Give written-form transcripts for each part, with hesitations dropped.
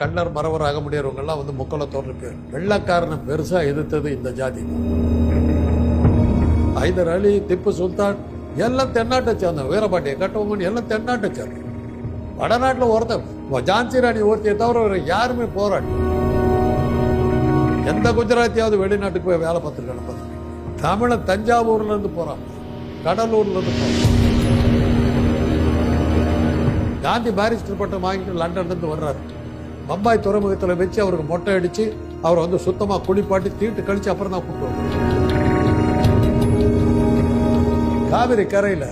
கண்ணர் மறவர் ஆக முடியறவங்கெல்லாம் வந்து முக்கலத்தோடு பேர். வெள்ளக்காரனை பெருசா எதிர்த்தது இந்த ஜாதி தான். ஹைதர் அலி, திப்பு சுல்தான் எல்லாம் தென்னாட்டை சேர்ந்த, வீரபாண்டிய கட்டபொம்மன் எல்லாம் தென்னாட்டை சேர்ந்த. வடநாட்டில் ஒருத்தர் ஜான்சி ராணி ஒருத்தையை தவிர வேற யாருமே போராடி எந்த குஜராத்தியாவது வெளிநாட்டுக்கு போய் வேலை பார்த்துருக்காங்க. தமிழன் தஞ்சாவூர்ல இருந்து போறான், கடலூர்ல இருந்து போறான். காந்தி பாரிஸ்டர் பட்டம் வாங்கிட்டு லண்டன்ல இருந்து வர்றாரு. பம்பாய் துறைமுகத்தில் வச்சு அவருக்கு மொட்டை அடிச்சு அவரை வந்து சுத்தமா குளிப்பாட்டி தீட்டு கழிச்சு அப்புறம் தான் கூப்பிட்டு வருவாங்க. காவிரி கரையில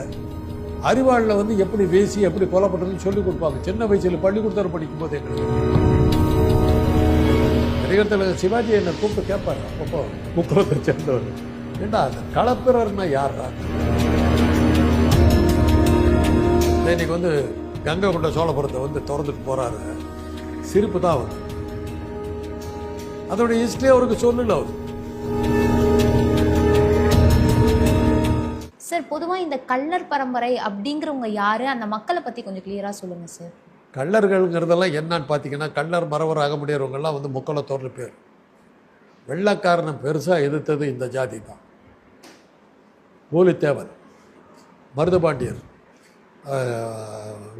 அறிவாளில் வந்து எப்படி வீசி எப்படி கொல்லப்பட்டதுன்னு சொல்லி கொடுப்பாங்க. சின்ன வயசுல பள்ளிக்கூடத்தில் படிக்கும் போது நடிகர் சிவாஜி என்னை கூப்பிட்டு கேட்பாரு. அப்போ முக்குளத்தை சேர்ந்தவர், ஏண்டா அந்த களப்பிரர்னா யாரா? இன்னைக்கு வந்து கங்கை கொண்ட சோழபுரத்தை வந்து திறந்துட்டு போறாரு. சிரிப்பு தான் வந்து அதோட ஹிஸ்டரி அவருக்கு சொல்லல. அவர் சார், பொதுவாக இந்த கள்ளர் பரம்பரை அப்படிங்கிறவங்க யாரு, அந்த மக்களை பத்தி கொஞ்சம் கிளியரா சொல்லுங்க சார். கள்ளர்கள்ங்கிறதெல்லாம் என்னன்னு பார்த்தீங்கன்னா, கள்ளர் மறவர் ஆக முடியறவங்கெல்லாம் வந்து முக்கலத்தோடு பேர். வெள்ளக்காரனை பெருசாக எதிர்த்தது இந்த ஜாதி தான். பூலித்தேவன், மருதுபாண்டியர்,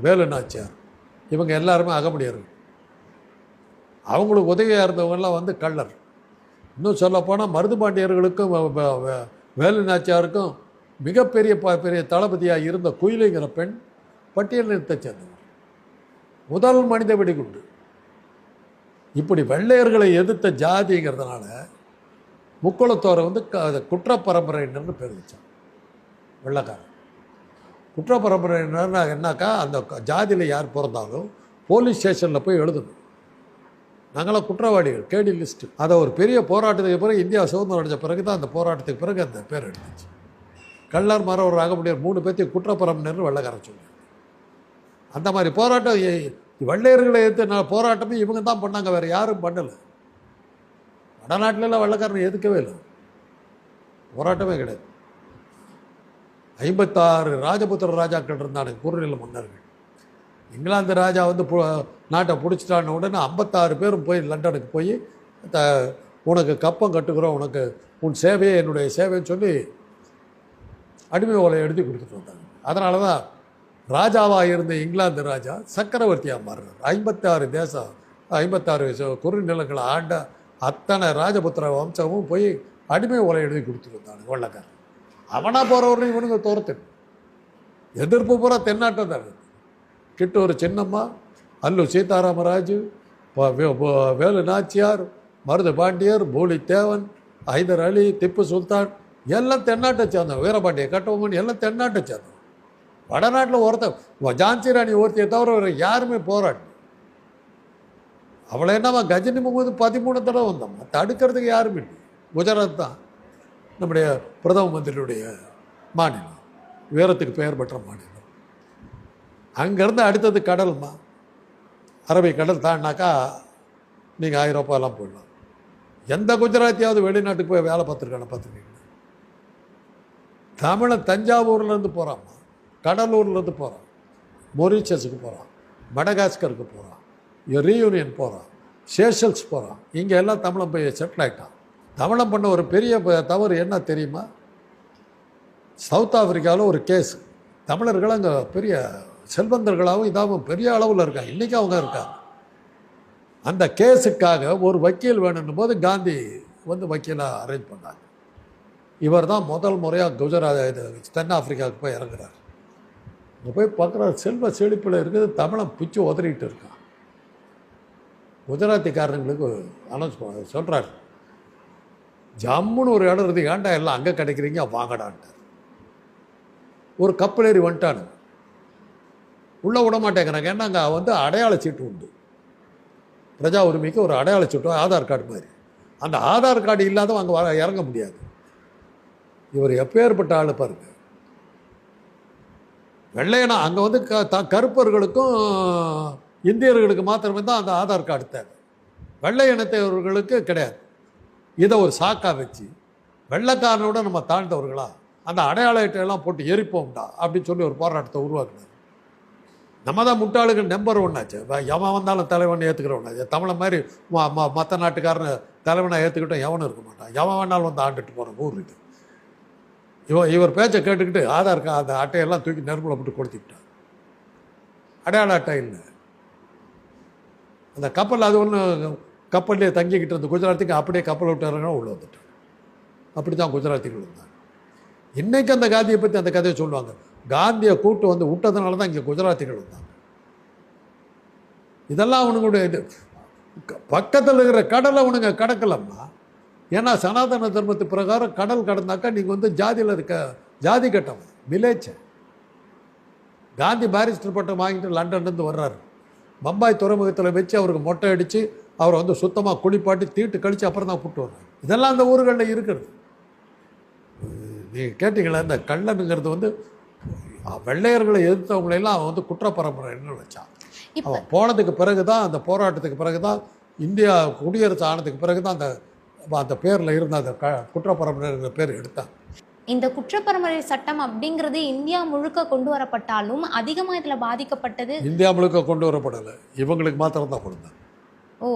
வேலு நாச்சியார் இவங்க எல்லாருமே அகமுடியர்கள். அவங்களுக்கு உதவியாக இருந்தவங்கெல்லாம் வந்து கள்ளர். இன்னும் சொல்லப்போனால் மருதுபாண்டியர்களுக்கும் வேலு நாச்சியாருக்கும் மிகப்பெரிய பெரிய தளபதியாக இருந்த குயிலிங்கிற பெண் பட்டியல் நிறுத்த சேர்ந்தவர். முதல் மனித வெடிகுண்டு. இப்படி வெள்ளையர்களை எதிர்த்த ஜாதிங்கிறதுனால முக்குளத்தோரை வந்து குற்ற பரம்பரையினர்னு பேர் வச்சான். வெள்ளைக்காரன் குற்ற பரம்பரையினர்னா என்னாக்கா, அந்த ஜாதியில் யார் பிறந்தாலும் போலீஸ் ஸ்டேஷனில் போய் எழுதணும், நாங்களாம் குற்றவாளிகள், கேடி லிஸ்ட்டு. அதை ஒரு பெரிய போராட்டத்துக்கு பிறகு, இந்தியா சுதந்திரம் அடைஞ்ச பிறகு தான் அந்த போராட்டத்துக்கு பிறகு அந்த பேர் எடுத்துச்சு. கள்ளர் மறவர் ஆக முடியாது 3 பேர்த்தையும் குற்றப்பரம்பரைன்னு வெள்ளைக்காரன் சொல்லி. அந்த மாதிரி போராட்டம் வெள்ளையர்களை எதிர்த்து போராட்டமே இவங்க தான் பண்ணாங்க, வேறு யாரும் பண்ணலை. வடநாட்டிலலாம் வெள்ளைக்காரனை எதுக்கவே இல்லை, போராட்டமே கிடையாது. 56 ராஜபுத்திர ராஜாக்கள் இருந்தானுங்க, குறுநில மன்னர்கள். இங்கிலாந்து ராஜா வந்து நாட்டை பிடிச்சிட்டான உடனே 56 பேரும் போய் லண்டனுக்கு போய் உனக்கு கப்பம் கட்டுக்கிறோம், உனக்கு உன் சேவையே என்னுடைய சேவைன்னு சொல்லி அடிமை ஓலை எழுதி கொடுத்துட்டு வந்தாங்க. அதனால தான் ராஜாவாக இருந்த இங்கிலாந்து ராஜா சக்கரவர்த்தியாக மாறுறார். 56 குறுநிலங்களை ஆண்ட அத்தனை ராஜபுத்திர வம்சமும் போய் அடிமை ஓலை எழுதி கொடுத்துட்டு வந்தாங்க வெள்ளைக்காரன். அவனா போகிறவரையும் இவனுங்க தோர்த்து எதிர்ப்பு பூரா தென்னாட்டை தான். கிட்டூர் சின்னம்மா, அல்லூர் சீதாராமராஜு, வேலு நாச்சியார், மருது பாண்டியர், பூலித்தேவன், ஹைதர் அலி, திப்பு சுல்தான் எல்லாம் தென்னாட்டை சேர்ந்தோம். வீரபாண்டிய கட்டபொம்மன் எல்லாம் தென்னாட்டை சேர்ந்தோம். வடநாட்டில் ஒருத்தர் ஜான்சி ராணி ஒருத்தையை தவிர வேறு யாருமே போராடி. அவளை என்னவா கஜினி முகமது 13 தடவை வந்தோம், தடுக்கிறதுக்கு யாருமே இல்லை. குஜராத் தான் நம்முடைய பிரதம மந்திரியுடைய மாநிலம், வீரத்துக்கு பெயர் பெற்ற மாநிலம். அங்கேருந்து அடுத்தது கடல்மா, அரபிக்கடல் தாண்டினாக்கா நீங்கள் ஐரோப்பாலாம் போயிடலாம். எந்த குஜராத்தியாவது வெளிநாட்டுக்கு போய் வேலை பார்த்துருக்கீங்களா? தமிழன் தஞ்சாவூர்லேருந்து போகிறாம்மா, கடலூர்லேருந்து போகிறான், மொரிஷியஸுக்கு போகிறான், மடகாஸ்கருக்கு போகிறான், ரீயூனியன் போகிறான், சேஷல்ஸ் போகிறான். இங்கே எல்லாம் தமிழன் போய் செட்டில் ஆகிட்டான். தமிழன் பண்ண ஒரு பெரிய தவறு என்ன தெரியுமா? சவுத் ஆப்பிரிக்காவில் ஒரு கேஸ், தமிழர்கள் அங்கே பெரிய செல்வந்தர்களாகவும் இதாகவும் பெரிய அளவில் இருக்காங்க, இன்றைக்கி அவங்க இருக்காங்க. அந்த கேஸுக்காக ஒரு வக்கீல் வேணும்னும் போது காந்தி வந்து வக்கீலாக அரேஞ்ச் பண்ணாங்க. இவர் தான் முதல் முறையாக தென்னாப்பிரிக்காவுக்கு போய் இறங்குறார். அங்கே போய் பார்க்குறாரு, செல்வ செழிப்பில் இருக்குது, தமிழன் பிச்சு உதறிட்டு இருக்கான். குஜராத்திக்காரங்களுக்கு அனௌன்ஸ் சொல்கிறார், ஜம்முன்னு ஒரு இடம் இருக்குது, ஏன்டா எல்லாம் அங்கே கிடைக்கிறீங்க, வாங்கடான்ட்டார். ஒரு கப்பல் ஏறி வந்துட்டானுங்க, உள்ளே விட மாட்டேங்கிறாங்க. ஏன்னா அங்கே வந்து அடையாள சீட்டு உண்டு, பிரஜா உரிமைக்கு ஒரு அடையாள சீட்டு, ஆதார் கார்டு மாதிரி. அந்த ஆதார் கார்டு இல்லாதவங்க அங்கே இறங்க முடியாது. இவர் எப்பேற்பட்ட ஆள் பாருங்க. வெள்ளையனா அங்கே வந்து கருப்பர்களுக்கும் இந்தியர்களுக்கு மாத்திரமே தான் அந்த ஆதார் கார்டு தேவை, வெள்ளை இனத்தவர்களுக்கு கிடையாது. இதை ஒரு சாக்கா வச்சு வெள்ளைக்காரனோட நம்ம தாழ்ந்தவர்களா அந்த அடையாள அட்டையெல்லாம் போட்டு எரிப்போம்டா அப்படின்னு சொல்லி ஒரு போராட்டத்தை உருவாக்குனார். நம்ம தான் முட்டாளுகள் நம்பர் ஒன்னாச்சு. எவன் வந்தாலும் தலைவன் ஏற்றுக்கிறவனாச்சு. தமிழை மாதிரி மற்ற நாட்டுக்காரனை தலைவனை ஏற்றுக்கிட்டோம் எவனும் இருக்க மாட்டான். எவன் வேணாலும் வந்து ஆண்டுட்டு போகிறான் ஊர் இது. இவர் பேச்சை கேட்டுக்கிட்டு ஆதார் அந்த அட்டையெல்லாம் தூக்கி நெருப்பில் போட்டு கொளுத்திக்கிட்டான். அடையாள அட்டை இல்லை. அந்த கப்பல் அது ஒன்று கப்பல்லையே தங்கிக்கிட்டு இருந்த குஜராத்துக்கு அப்படியே கப்பல் விட்டு இறங்கினா உள்ளே வந்துட்டான். அப்படி தான் குஜராத்திகள் இருந்தாங்க. இன்றைக்கி அந்த காந்தியை பற்றி அந்த கதையை சொல்லுவாங்க. காந்தியை கூட்டு வந்து விட்டதுனால தான் இங்கே குஜராத்திகள் வந்தாங்க. இதெல்லாம் அவனுங்களுடைய இது. பக்கத்தில் இருக்கிற கடலை அவனுங்க கடக்கலம்மா. ஏன்னா சனாதன தர்மத்து பிரகாரம் கடல் கடந்தாக்கா நீங்கள் வந்து ஜாதியில் இருக்க ஜாதி கட்டவன் வில்லேஜ். காந்தி பாரிஸ்டர் பட்டம் வாங்கிட்டு லண்டன்லேருந்து வர்றாரு. பம்பாய் துறைமுகத்தில் வச்சு அவருக்கு மொட்டை அடித்து அவரை வந்து சுத்தமாக குளிப்பாட்டி தீட்டு கழித்து அப்புறம் தான் கூப்பிட்டு வர்றாரு. இதெல்லாம் அந்த ஊர்களில் இருக்கிறது. நீங்கள் கேட்டிங்களா, இந்த கள்ளனுங்கிறது வந்து வெள்ளையர்களை எதிர்த்தவங்களெல்லாம் அவன் வந்து குற்றப்பரம்பரைன்னு வச்சான். அவன் போனதுக்கு பிறகு தான், அந்த போராட்டத்துக்கு பிறகு தான், இந்தியா குடியரசு ஆனதுக்கு பிறகு தான் அந்த பேரில் இருந்த அந்த குற்றப்பரம்பரைங்கிற பேர் எடுத்தான். இந்த குற்றப்பரம்பரை சட்டம் அப்படிங்கிறது இந்தியா முழுக்க கொண்டு வரப்பட்டாலும் அதிகமாக இதில் பாதிக்கப்பட்டது இந்தியா முழுக்க கொண்டு வரப்படலை, இவங்களுக்கு மாத்திரம் தான் கொடுத்தாங்க. ஓ,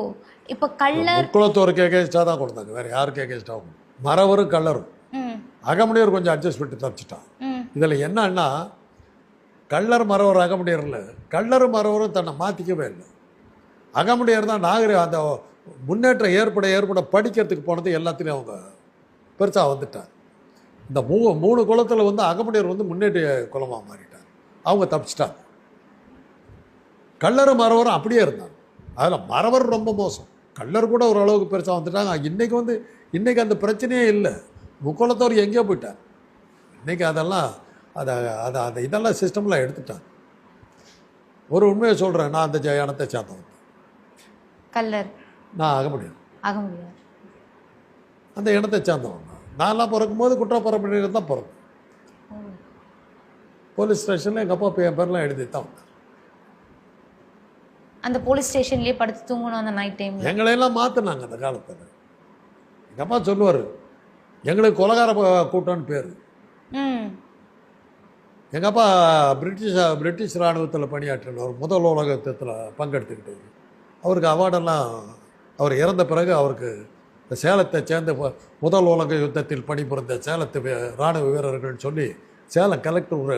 இப்போ கள்ளர் முக்குளத்தோருக்கு எகேன்ஸ்டாக தான் கொடுத்தாங்க, வேறு யாருக்கு எகேன்ஸ்டாகும். மறவரும் கள்ளரும். அகமுடையர் கொஞ்சம் அட்ஜஸ்ட் பண்ணி தப்பிச்சிட்டான். இதில் என்னன்னா, கள்ளர் மறவர் அகமுடையரில் கள்ளரும் மறவரும் தன்னை மாற்றிக்கவே இல்லை. அகமுடையர் தான் அந்த முன்னேற்றம் ஏற்பட படிக்கிறதுக்கு போனது எல்லாத்துலேயும் அவங்க பெருசாக வந்துட்டாங்க. இந்த மூணு குலத்தில் வந்து அகமுடையர் வந்து முன்னேற்ற குலமாக மாறிட்டாங்க. அவங்க தப்பிச்சிட்டாங்க. கள்ளரும் மறவரும் அப்படியே இருந்தாங்க. அதில் மறவர் ரொம்ப மோசம், கள்ளர் கூட ஓரளவுக்கு பெருசாக வந்துட்டாங்க. இன்றைக்கி அந்த பிரச்சனையே இல்லை. முக்குளத்தவர் எங்கேயோ போயிட்டார். இன்றைக்கி அதெல்லாம் அதை இதெல்லாம் சிஸ்டம்லாம் எடுத்துட்டாங்க. ஒரு உண்மையை சொல்கிறேன், நான் அந்த இனத்தை சேர்ந்தவன். கள்ளர். நான் அகமுடையார். அந்த இனத்தை சேர்ந்தவன். நான்லாம் பிறக்கும்போது குற்றப்பரம்பரையில் தான் பிறந்தேன். போலீஸ் ஸ்டேஷனில் எங்கள் அப்பா என் பேர்லாம் எழுதி தான் வந்தார். அந்த போலீஸ் ஸ்டேஷன்லேயே படுத்து தூங்கணும் அந்த நைட் டைம். எங்களையெல்லாம் மாற்றினாங்க அந்த காலத்தில். எங்கள் அப்பா சொல்லுவார், எங்களுக்கு கொலகார கூட்டம்னு பேர். எங்கள் அப்பா பிரிட்டிஷ் இராணுவத்தில் பணியாற்றினார். முதல் உலகத்தில் பங்கெடுத்துக்கிட்டார். அவருக்கு அவார்டெல்லாம் அவர் இறந்த பிறகு அவருக்கு சேலத்தை சேர்ந்த முதல் உலக யுத்தத்தில் பணிபுரிந்த சேலத்து இராணுவ வீரர்கள்னு சொல்லி சேலம் கலெக்டர் ஒரு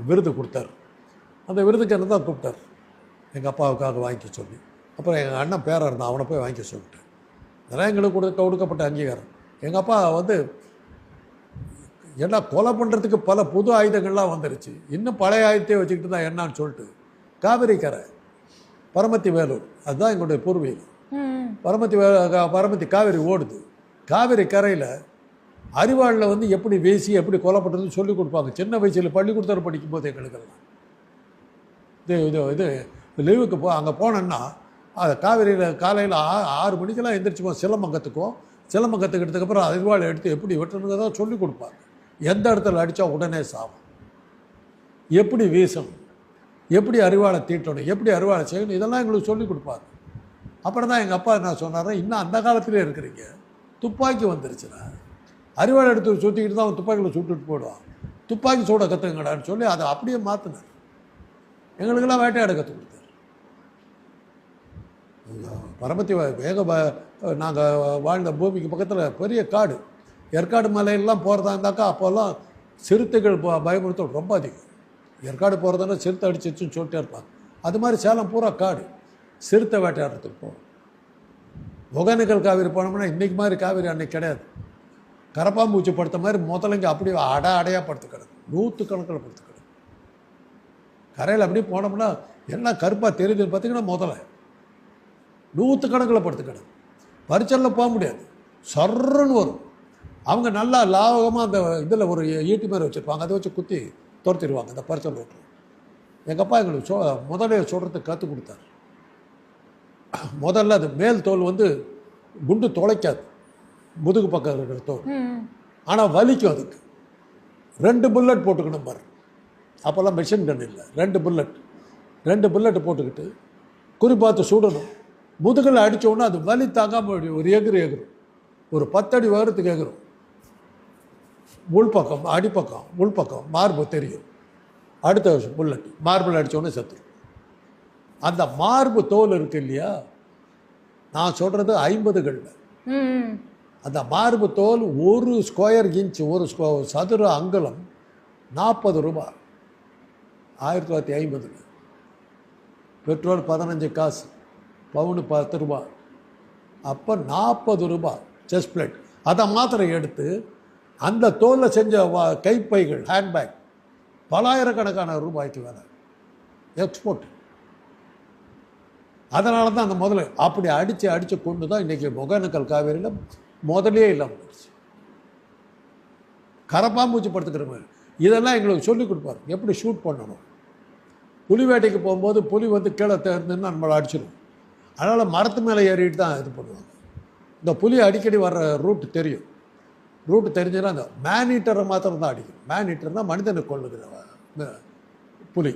விருது கொடுத்தார். அந்த விருதுக்கு என்ன தான் கூப்பிட்டார் எங்கள் அப்பாவுக்காக வாங்கிக்க சொல்லி. அப்புறம் எங்கள் அண்ணன் பேரன் இருந்தான், அவனை போய் வாங்கிக்க சொல்லிட்டேன். அதெல்லாம் எங்களுக்கு கொடுக்கப்பட்ட அங்கீகாரம். எங்கள் அப்பா வந்து எல்லாம் கொலை பண்ணுறதுக்கு பல புது ஆயுதங்கள்லாம் வந்துருச்சு. இன்னும் பழைய ஆயுதத்தையே வச்சுக்கிட்டு தான் என்னான்னு சொல்லிட்டு காவிரி கரை பரமத்தி வேலூர், அதுதான் எங்களுடைய பூர்வீகம். பரமத்தி காவிரி ஓடுது. காவிரி கரையில் அறிவாளில் வந்து எப்படி வீசி எப்படி கொலை பண்ணுறதுன்னு சொல்லி கொடுப்பாங்க. சின்ன வயசில் பள்ளிக்கூடத்தில் படிக்கும்போது எங்களுக்கெல்லாம் இது லீவுக்கு அங்கே போனேன்னா அது காவிரியில் காலையில் 6 மணிக்கெல்லாம் எந்திரிச்சுப்போம். சிலம்பம் கற்றுக்குவோம். சிலம்பம் கற்றுக்கிட்டதுக்கப்புறம் அறிவாளை எடுத்து எப்படி வெட்டுறதுதான் சொல்லி கொடுப்பாங்க. எந்த இடத்துல அடித்தா உடனே சாவும், எப்படி வீசணும், எப்படி அறிவாளை தீட்டணும், எப்படி அறிவாளை செய்யணும், இதெல்லாம் எங்களுக்கு சொல்லி கொடுப்பாங்க. அப்புறம் தான் எங்கள் அப்பா என்ன சொன்னார், இன்னும் அந்த காலத்திலே இருக்கிறீங்க, துப்பாக்கி வந்துருச்சுன்னா அறிவாளை எடுத்து சுற்றிக்கிட்டு தான் அவன் துப்பாக்கியில் சுட்டுட்டு போயிடுவான், துப்பாக்கி சூட கற்றுங்கடான்னு சொல்லி அதை அப்படியே மாற்றினார். எங்களுக்கெல்லாம் வேட்டையாட கற்றுக் கொடுத்தார். பரமத்தி நாங்கள் வாழ்ந்த பூமிக்கு பக்கத்தில் பெரிய காடு, ஏற்காடு மலையெல்லாம் போகிறதா இருந்தாக்கா அப்போல்லாம் சிறுத்தைகள் பயமுறுத்தல் ரொம்ப அதிகம். ஏற்காடு போகிறதுனா சிறுத்தை அடிச்சிருச்சுன்னு சொல்லிட்டே இருப்பாங்க. அது மாதிரி சேலம் பூரா காடு, சிறுத்தை வேட்டையாடுறதுக்கு போகும். ஒகேனக்கல் காவிரி போனோம்னா இன்றைக்கி மாதிரி காவிரி அன்னைக்கு கிடையாது. கரப்பாம்பூச்சி படுத்த மாதிரி முதலைங்க அப்படியே அடையாக படுத்து கிடக்கும், 100 கணக்கில் படுத்து கிடக்கும். கரையில் அப்படியே போனோம்னா எல்லாம் கருப்பாக தெரியுது பார்த்திங்கன்னா முதலை 100 கணக்கில் படுத்து கிடக்கும். பரிச்சலில் போக முடியாது, சர்ன்னு வரும். அவங்க நல்லா லாபகமாக அந்த இதில் ஒரு ஈட்டி மாதிரி வச்சுருப்பாங்க, அதை வச்சு குத்தி துரத்திடுவாங்க அந்த பரிச்சல் ரோட்டில். எங்கள் அப்பா எங்களுக்கு முதலையை சொல்கிறதுக்கு கற்றுக் கொடுத்தார். முதல்ல அது மேல் தோல் வந்து குண்டு தொலைக்காது, முதுகு பக்கம் இருக்கிற தோல், ஆனால் வலிக்கும். அதுக்கு 2 புல்லட் போட்டுக்கணும் பாரு. அப்போல்லாம் மிஷின் கன் இல்லை, 2 புல்லட் போட்டுக்கிட்டு குறிப்பாத்து சுடணும். முதுகில் அடித்தோடனே அது வலி தாங்காமல் ஒரு எகிரும், ஒரு 10 அடி உயரத்துக்கு எகிரும். உள்பக்கம் அடிப்பக்கம் உள்பக்கம் மார்பு தெரியும். அடுத்த வருஷம் புல்லட் மார்பிள் அடித்தோடனே செத்துரும். அந்த மார்பு தோல் இருக்கு இல்லையா, நான் சொல்கிறது 50களில். அந்த மார்பு தோல் ஒரு ஸ்கொயர் இன்ச், ஒரு சதுர அங்குலம் 40 ரூபாய். 1950. பெட்ரோல் 15 காசு, பவுனு 10 ரூபாய். அப்போ 40 ரூபாய் செஸ்ட் பிளேட். அதை மாத்திரம் எடுத்து அந்த தோலில் செஞ்ச கைப்பைகள், ஹேண்ட்பேக் பலாயிரக்கணக்கான ரூபாய்க்கு வேலை எக்ஸ்போர்ட். அதனால தான் அந்த முதல்ல அப்படி அடித்து கொண்டு தான் இன்றைக்கி ஒகேனக்கல் காவேரியில் முதலே இல்லாமல் போச்சு. கரப்பாம்பூச்சி படுத்துக்கிற மாதிரி இதெல்லாம் எங்களுக்கு சொல்லிக் கொடுப்பார், எப்படி ஷூட் பண்ணணும். புலி வேட்டைக்கு போகும்போது புலி வந்து கீழே தேர்ந்துன்னு நம்மளை அடிச்சிடும். அதனால் மரத்து மேலே ஏறிட்டு தான் இது பண்ணுவாங்க. இந்த புலி அடிக்கடி வர்ற ரூட் தெரியும். ரூட்டு தெரிஞ்சுன்னா அந்த மேனீட்டரை மாத்திரம் தான் அடிக்கும். மேனீட்டர் தான் மனிதனை கொள்ளுது. புலி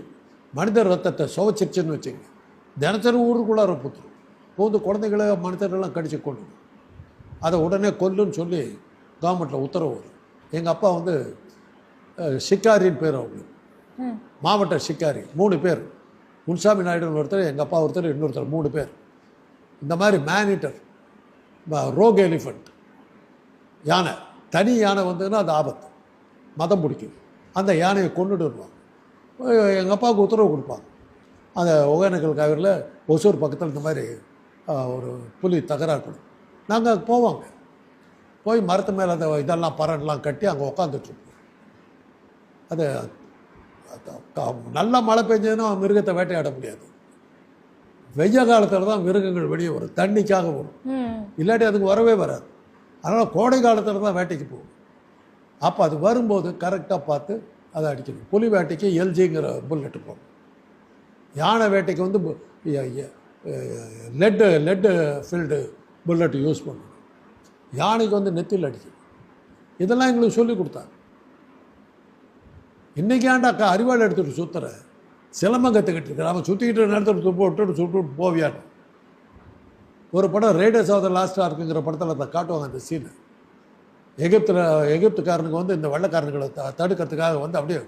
மனிதர் ரத்தத்தை சுவைச்சிருச்சுன்னு வச்சுங்க, தினசரி ஊருக்குள்ளார பூத்துரும். பூந்து குழந்தைகளை மனிதர்கள்லாம் கடிச்சு கொள்ளும். அதை உடனே கொல்லுன்னு சொல்லி கவர்மெண்ட்டில் உத்தரவு வரும். எங்கள் அப்பா வந்து ஷிக்காரின்னு பேர் அவங்களுக்கு, மாவட்ட ஷிக்காரி. 3 பேர், முன்சாமி நாயுடுன்னு ஒருத்தர், எங்கள் அப்பா ஒருத்தர், இன்னொருத்தர், 3 பேர். இந்த மாதிரி மேனீட்டர், ரோக் எலிஃபண்ட், யானை, தனி யானை வந்ததுன்னா அது ஆபத்து, மதம் பிடிக்கும். அந்த யானையை கொண்டுட்டு வருவாங்க. எங்கள் அப்பாவுக்கு உத்தரவு கொடுப்பாங்க. அந்த ஒகேனக்கல் காவிரியில் ஒசூர் பக்கத்தில் இந்த மாதிரி ஒரு புலி தகராறு பண்ணும். நாங்கள் போவாங்க, போய் மரத்து மேலே அந்த இதெல்லாம் பறன்லாம் கட்டி அங்கே உக்காந்துட்ருப்போம். அது நல்லா மழை பெஞ்சதுன்னா மிருகத்தை வேட்டையாட முடியாது. வெய்ய காலத்தில் தான் மிருகங்கள் வெளியே வரும், தண்ணிக்காக வரும். இல்லாட்டி அதுக்கு வரவே வராது. அதனால் கோடை காலத்தில் தான் வேட்டைக்கு போகும். அப்போ அது வரும்போது கரெக்டாக பார்த்து அதை அடிக்கணும். புலி வேட்டைக்கு எல்ஜிங்கிற புல்லெட்டு போகணும். யானை வேட்டைக்கு வந்து லெட்டு ஃபீல்டு புல்லெட்டு யூஸ் பண்ணணும். யானைக்கு வந்து நெத்தியில் அடிக்கணும். இதெல்லாம் எங்களுக்கு சொல்லி கொடுத்தாங்க. இன்றைக்கி ஆண்டாக்கா அறிவாளி எடுத்துகிட்டு சுற்றுற, சிலம்பம் கற்றுக்கிட்டு இருக்கிற, அவன் சுற்றிக்கிட்டு நேரத்தில் விட்டுட்டு சுட்டு போவியான்னு. ஒரு படம் ரேடர்ஸ் ஆஃப் த லாஸ்ட் ஆர்க்குங்கிற படத்தில் அதை காட்டுவாங்க. அந்த சீனு எகிப்துக்காரனுக்கு வந்து இந்த வெள்ளைக்காரனுங்களை தடுக்கிறதுக்காக வந்து அப்படியே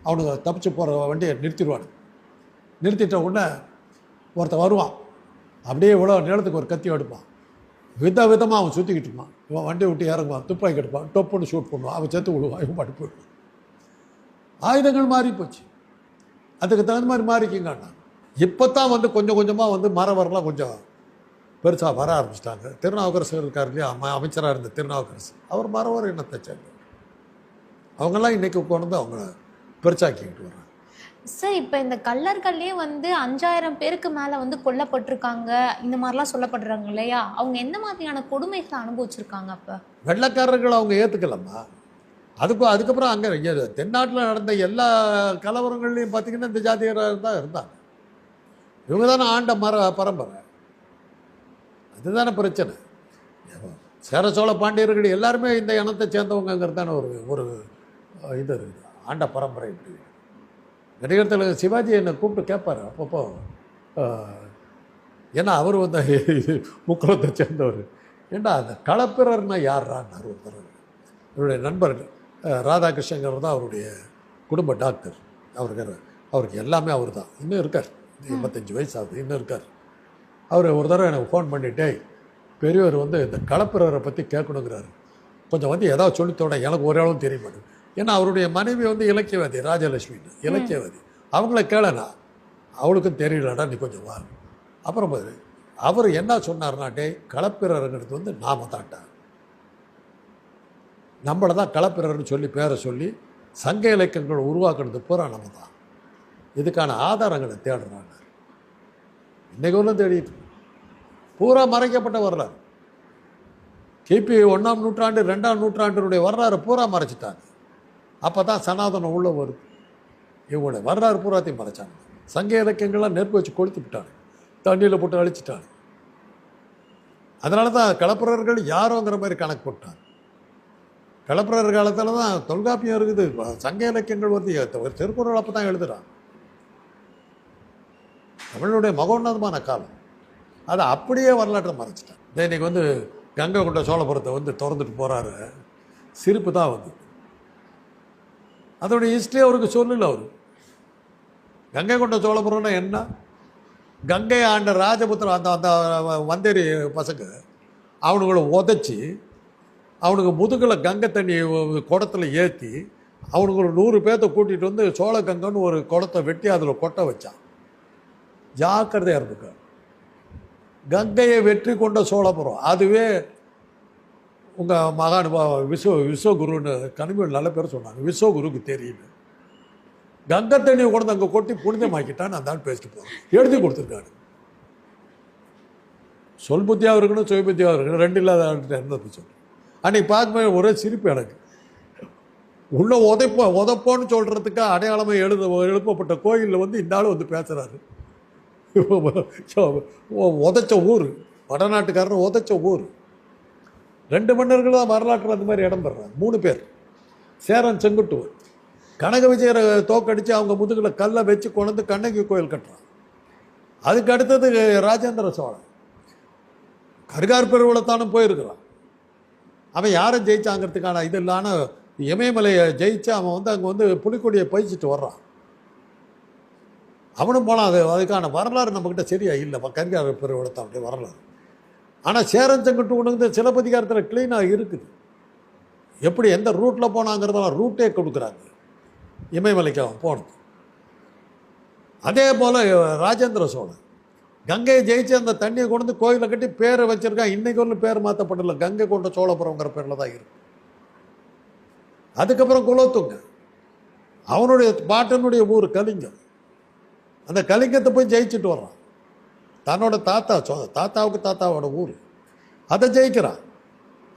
அவனுக்கு தப்பிச்சு போகிற வண்டியை நிறுத்திடுவானுங்க. நிறுத்திட்ட உடனே ஒருத்தன் வருவான், அப்படியே இவ்வளோ நேரத்துக்கு ஒரு கத்தி எடுப்பான். விதமாக அவன் சுற்றிக்கிட்டு இருப்பான். இவன் வண்டியை விட்டு இறங்குவான், துப்பாக்கி எடுப்பான், டொப்புன்னு ஷூட் பண்ணுவான். அவன் செத்து விடுவான், இவன் பாட்டு போயிடுவான். ஆயுதங்கள் மாறி போச்சு, அதுக்கு தகுந்த மாதிரி மாறிக்கிங்கண்ணா. இப்போ தான் வந்து கொஞ்சம் கொஞ்சமாக வந்து மரவரெலாம் கொஞ்சம் பெருசாக வர ஆரம்பிச்சிட்டாங்க. திருநாவுக்கரசு இருக்கார் இல்லையா, அமைச்சராக இருந்த திருநாவுக்கரசு, அவர் மரவர் இனத்தை சேர்ந்தவர். அவங்கெல்லாம் இன்றைக்கி கொண்டு அவங்கள பெருசாக்கிக்கிட்டு வர்றாங்க. சார், இப்போ இந்த கள்ளர்கள்லேயே வந்து 5000 பேருக்கு மேலே வந்து கொல்லப்பட்டிருக்காங்க, இந்த மாதிரிலாம் சொல்லப்படுறாங்க இல்லையா? அவங்க எந்த மாதிரியான கொடுமைகளை அனுபவிச்சிருக்காங்க? அப்போ வெள்ளைக்காரர்கள் அவங்க ஏற்றுக்கலம்மா. அதுக்கப்புறம் அங்கே தென்னாட்டில் நடந்த எல்லா கலவரங்கள்லையும் பார்த்திங்கன்னா இந்த ஜாதியராக தான் இருந்தாங்க. இவங்க தானே ஆண்ட பரம்பரை. அதுதானே பிரச்சனை. சேர சோழ பாண்டியர்கள் எல்லாருமே இந்த இனத்தை சேர்ந்தவங்கிறது தானே ஒரு இது இருக்குது, ஆண்ட பரம்பரை. இப்படி நடிகர் தலைவர் சிவாஜி என்னை கூப்பிட்டு கேட்பார் அப்பப்போ. ஏன்னா அவர் வந்து முக்குளத்தை சேர்ந்தவர். ஏன்னா அந்த களப்பிரர்னா யார்றான்னார் ஒருத்தர். என்னுடைய நண்பர் ராதாகிருஷ்ணங்கிறவர் தான் அவருடைய குடும்ப டாக்டர். அவருக்கு எல்லாமே அவர் தான். இன்னும் இருக்கார், 85 வயசு ஆகுது, இன்னும் இருக்கார். அவர் ஒரு தடவை எனக்கு ஃபோன் பண்ணிட்டே, பெரியவர் வந்து இந்த களப்பிரரை பற்றி கேட்கணுங்கிறாரு, கொஞ்சம் வந்து ஏதாவது சொல்லித்தோட, எனக்கு ஒரு அளவும் தெரிய மாட்டேங்குது. ஏன்னா அவருடைய மனைவி வந்து இலக்கியவாதி, ராஜலட்சுமின்னு இலக்கியவாதி. அவங்கள கேளனா, அவளுக்கும் தெரியலடா, நீ கொஞ்சம் வா. அப்புறம் அவர் என்ன சொன்னார்னா, டே களப்பிரருங்கிறது வந்து நாம தாண்டா, நம்மளை தான் களப்பிரர்னு சொல்லி பேரை சொல்லி சங்க இலக்கியங்களை உருவாக்குறது பூரா நம்ம தான். இதுக்கான ஆதாரங்களை தேடுறாங்க. இன்றைக்கு ஒன்றும் தேடிட்டு பூரா மறைக்கப்பட்ட வரலாறு. கிபி 1ஆம் நூற்றாண்டு 2ஆம் நூற்றாண்டினுடைய வரலாறு பூரா மறைச்சிட்டாங்க. அப்போ தான் சனாதனம் உள்ள வருது. இவங்களுடைய வரலாறு பூராத்தையும் மறைச்சாங்க. சங்க இலக்கியங்கள்லாம் நெருப்பு வச்சு கொளுத்து விட்டாங்க, தண்ணியில் போட்டு அழிச்சிட்டாங்க. அதனால தான் களப்பிரர்கள் யாரோங்கிற மாதிரி கணக்கு போட்டாங்க. களப்பிரர் காலத்தில் தான் தொல்காப்பியம் இருக்குது, சங்க இலக்கியங்கள் வந்து திருக்குறள் அப்போ தான் எழுதுகிறான். தமிழுடைய மகோன்னதமான காலம். அதை அப்படியே வரலாற்றை மறைச்சிட்டான். இன்றைக்கி வந்து கங்கை கொண்ட சோழபுரத்தை வந்து திறந்துட்டு போகிறாரு, சிரிப்பு தான் வந்து. அதோடைய ஹிஸ்ட்ரி அவருக்கு சொல்லல. அவர் கங்கை கொண்ட சோழபுரம்னா என்ன? கங்கை ஆண்ட ராஜபுத்திர அந்த அந்த வந்தேரி பசங்க அவனுங்களை உதைச்சி அவனுக்கு முதுகில் கங்கை தண்ணி குடத்தில் ஏற்றி அவனுக்கு ஒரு 100 பேர்த்த கூட்டிகிட்டு வந்து சோழ கங்கைன்னு ஒரு குடத்தை வெட்டி அதில் கொட்ட வச்சான். ஜாக்கிரதையாக இருந்துக்க. கங்கையை வெற்றி கொண்ட சோழபுரம். அதுவே உங்கள் மகானுபாவ விஸ்வகுருன்னு கனிமொழி நல்ல பேர் சொன்னாங்க. விஸ்வகுருக்கு தெரியுது. கங்கை தண்ணியை கொண்டு அங்கே கொட்டி புனிதமாக்கிட்டான்னு அந்த ஆள் பேசிட்டு போகிறான். எழுதி கொடுத்துருக்காரு. சொல் புத்தியாக இருக்கணும், சுய புத்தியாக இருக்கணும், ரெண்டு இல்லாத ஆள்கிட்ட இருந்தது சொல்லு. அன்னைக்கு பார்க்கும்போது ஒரே சிரிப்பு எனக்கு. உள்ள உதப்போன்னு சொல்கிறதுக்கு அடையாளமாக எழுப்பப்பட்ட கோயிலில் வந்து இந்த ஆள் வந்து பேசுகிறாரு. உதைச்ச ஊர், வடநாட்டுக்காரன் உதைச்ச ஊர். 2 மன்னர்கள் தான் வரலாற்றில் அந்த மாதிரி இடம் பெறாங்க. 3 பேர். சேரன் செங்குட்டுவன் கனக விஜயரை தோக்கடித்து அவங்க முதுகில் கல்லை வச்சு கொண்டு கண்ணகி கோயில் கட்டுறான். அதுக்கு அடுத்தது ராஜேந்திர சோழன் கரிகார் பெருவளத்தானும் போயிருக்கிறான். அவன் யாரை ஜெயிச்சாங்கிறதுக்கான இது இல்லான இமயமலையை ஜெயிச்சு அவன் வந்து அங்கே வந்து புலிக்கொடியை பயிச்சுட்டு வர்றான். அவனும் போனான். அதுக்கான வரலாறு நம்மக்கிட்ட சரியா இல்லை. கரிகார் பெருவளத்தானுடைய வரலாறு. ஆனால் சேரன் செங்குட்டுவனுக்கு சிலப்பதிகாரத்தில் க்ளீனாக இருக்குது. எப்படி எந்த ரூட்டில் போனாங்கிறதெல்லாம் ரூட்டே கொடுக்குறாங்க இமயமலைக்கு அவன் போனது. அதே போல் ராஜேந்திர சோழன் கங்கையை ஜெயிச்சு அந்த தண்ணியை கொண்டு வந்து கோயிலை கட்டி பேரை வச்சுருக்கான். இன்றைக்கு ஒன்று பேர் மாற்றப்படல, கங்கை கொண்ட சோழபுரங்கிற பேரில் தான் இருக்கு. அதுக்கப்புறம் குலோத்துங்க அவனுடைய பாட்டனுடைய ஊர் கலிங்கம். அந்த கலிங்கத்தை போய் ஜெயிச்சுட்டு வர்றான். தன்னோட தாத்தாவுக்கு தாத்தாவோட ஊர், அதை ஜெயிக்கிறான்.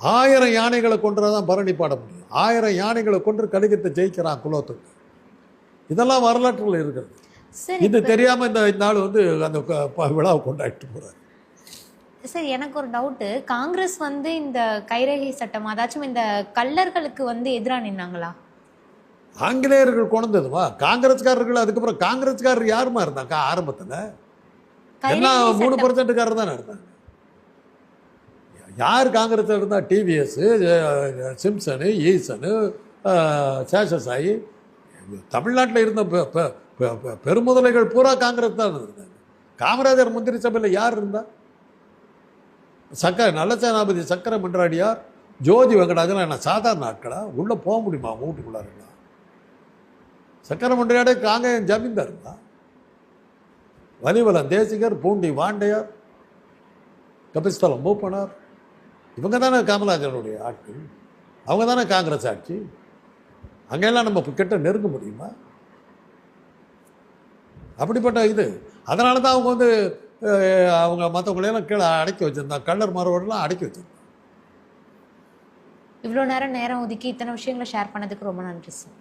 1000 யானைகளை கொண்டுதான் பரணி பாட முடியும். 1000 யானைகளை கொண்டு கலிங்கத்தை ஜெயிக்கிறான் குலோத்துங்க. இதெல்லாம் வரலாற்றில் இருக்கிறது. இது தெரியாமல் இந்த நாள் வந்து அந்த விழாவை கொண்டாடிட்டு போகிறார். சரி, எனக்கு ஒரு டவுட்டு. காங்கிரஸ் வந்து இந்த கைரேகை சட்டம், அதாச்சும் இந்த கள்ளர்களுக்கு வந்து எதிராக நின்னாங்களா? ஆங்கிலேயர்கள் கொண்டதுமா காங்கிரஸ்காரர்கள். அதுக்கப்புறம் காங்கிரஸ்காரர் யாருமா இருந்தாங்க ஆரம்பத்தில்? எல்லாம் 3% தானே இருந்தாங்க. யார் காங்கிரஸில் இருந்தால்? டிவிஎஸ், சிம்சனு, ஈசனு, சேஷசாயி. தமிழ்நாட்டில் இருந்த பெருமுதலைகள் பூரா காங்கிரஸ் தான் இருந்தாங்க. காமராஜர் மந்திரி சபையில் யார் இருந்தா? நல்ல சேனாபதி சக்கர மன்றாடியார், ஜோதி வெங்கடாஜலம். என்ன சாதாரண ஆட்களா? உள்ளே போக முடியுமா வீட்டுக்குள்ளாருங்களா? சக்கர மன்றாடியே காங்கேயம் ஜமீன்தார் இருந்தா. வலிவலம் தேசிகர், பூண்டி வாண்டையார், கபிஸ்தலம் மூப்பனார், இவங்க தானே காமராஜருடைய ஆட்கள். அவங்க தானே காங்கிரஸ் ஆட்சி. அங்கெல்லாம் நம்ம கிட்ட நெருங்க முடியுமா? அப்படிப்பட்ட இது. அதனால தான் அவங்க வந்து அவங்க மற்றவங்களையெல்லாம் கீழே அடக்கி வச்சுருந்தாங்க. கள்ளர் மரபெல்லாம் அடக்கி வச்சுருந்தாங்க. இவ்வளோ நேரம் ஒதுக்கி இத்தனை விஷயங்களை ஷேர் பண்ணதுக்கு ரொம்ப நன்றி சார்.